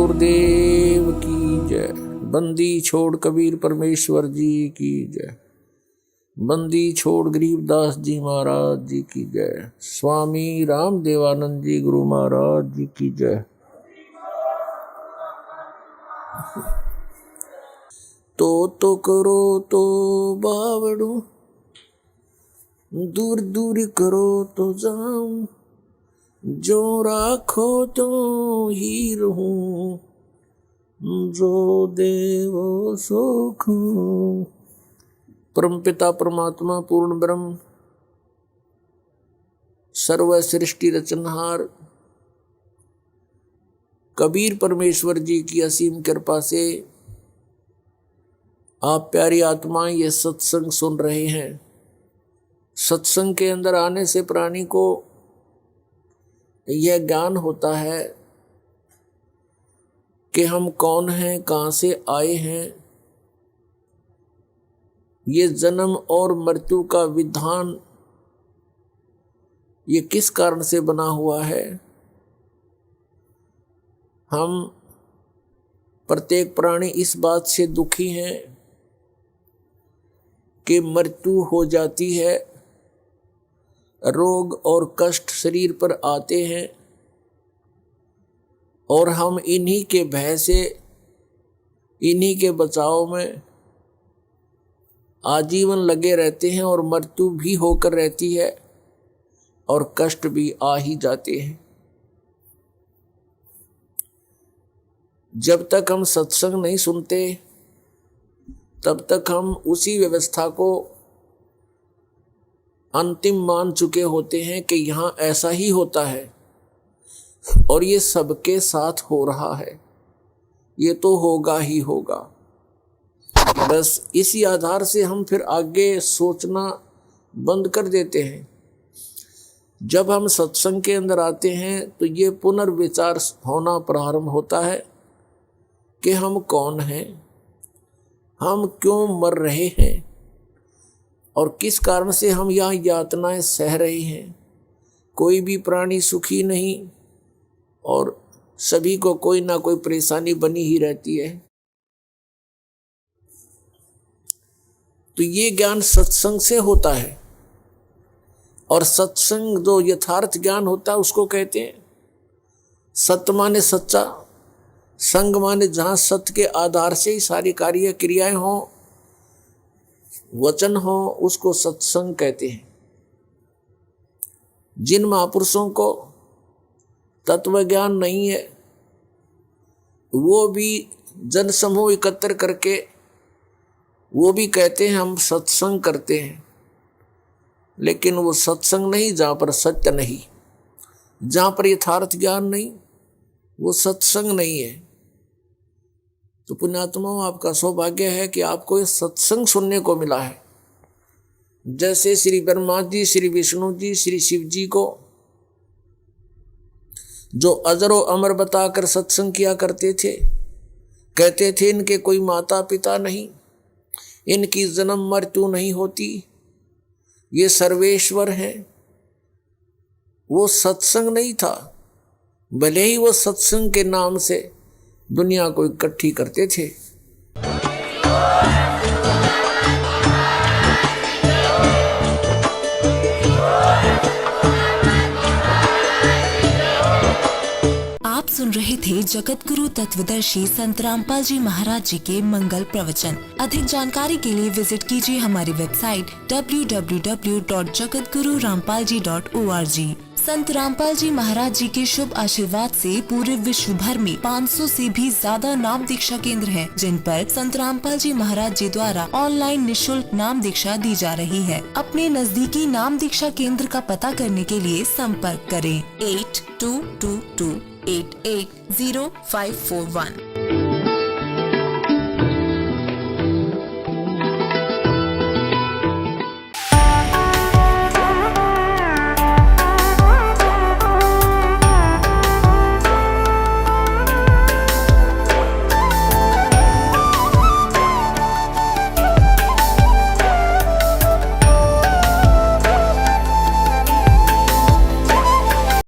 गुरुदेव की जय। बंदी छोड़ कबीर परमेश्वर जी की जय। बंदी छोड़ गरीबदास जी महाराज जी की जय। स्वामी राम देवानंद जी गुरु महाराज जी की जय। तो करो तो बावड़ू, दूर दूर करो तो जाऊं, जो राखो तो ही रहूं, जो देवो सुख। परमपिता परमात्मा पूर्ण ब्रह्म सर्व सृष्टि रचनहार कबीर परमेश्वर जी की असीम कृपा से आप प्यारी आत्माएं ये सत्संग सुन रहे हैं। सत्संग के अंदर आने से प्राणी को यह ज्ञान होता है कि हम कौन हैं, कहाँ से आए हैं, ये जन्म और मृत्यु का विधान ये किस कारण से बना हुआ है। हम प्रत्येक प्राणी इस बात से दुखी हैं कि मृत्यु हो जाती है, रोग और कष्ट शरीर पर आते हैं और हम इन्हीं के भय से, इन्हीं के बचाव में आजीवन लगे रहते हैं और मृत्यु भी होकर रहती है और कष्ट भी आ ही जाते हैं। जब तक हम सत्संग नहीं सुनते तब तक हम उसी व्यवस्था को अंतिम मान चुके होते हैं कि यहाँ ऐसा ही होता है और ये सबके साथ हो रहा है, ये तो होगा ही होगा। बस इसी आधार से हम फिर आगे सोचना बंद कर देते हैं। जब हम सत्संग के अंदर आते हैं तो ये पुनर्विचार होना प्रारंभ होता है कि हम कौन हैं, हम क्यों मर रहे हैं और किस कारण से हम यहाँ यातनाएं सह रहे हैं। कोई भी प्राणी सुखी नहीं और सभी को कोई ना कोई परेशानी बनी ही रहती है। तो ये ज्ञान सत्संग से होता है और सत्संग जो यथार्थ ज्ञान होता है उसको कहते हैं सत्य माने सच्चा, संग माने जहाँ सत्य के आधार से ही सारी कार्य क्रियाएं हों, वचन हो, उसको सत्संग कहते हैं। जिन महापुरुषों को तत्व ज्ञान नहीं है वो भी जन समूह एकत्र करके वो भी कहते हैं हम सत्संग करते हैं, लेकिन वो सत्संग नहीं जहाँ पर सत्य नहीं, जहाँ पर यथार्थ ज्ञान नहीं, वो सत्संग नहीं है। तो पुण्यात्माओं, आपका सौभाग्य है कि आपको ये सत्संग सुनने को मिला है। जैसे श्री ब्रह्मा जी, श्री विष्णु जी, श्री शिव जी को जो अजरो अमर बताकर सत्संग किया करते थे, कहते थे इनके कोई माता पिता नहीं, इनकी जन्म मृत्यु नहीं होती, ये सर्वेश्वर हैं। वो सत्संग नहीं था, भले ही वो सत्संग के नाम से दुनिया को इकट्ठी करते थे। आप सुन रहे थे जगत गुरु तत्वदर्शी संत रामपाल जी महाराज जी के मंगल प्रवचन। अधिक जानकारी के लिए विजिट कीजिए हमारी वेबसाइट www.jagatgururampalji.org। संत रामपाल जी महाराज जी के शुभ आशीर्वाद से पूरे विश्व भर में 500 से भी ज्यादा नाम दीक्षा केंद्र हैं, जिन पर संत रामपाल जी महाराज जी द्वारा ऑनलाइन निशुल्क नाम दीक्षा दी जा रही है। अपने नजदीकी नाम दीक्षा केंद्र का पता करने के लिए संपर्क करें 8222880541।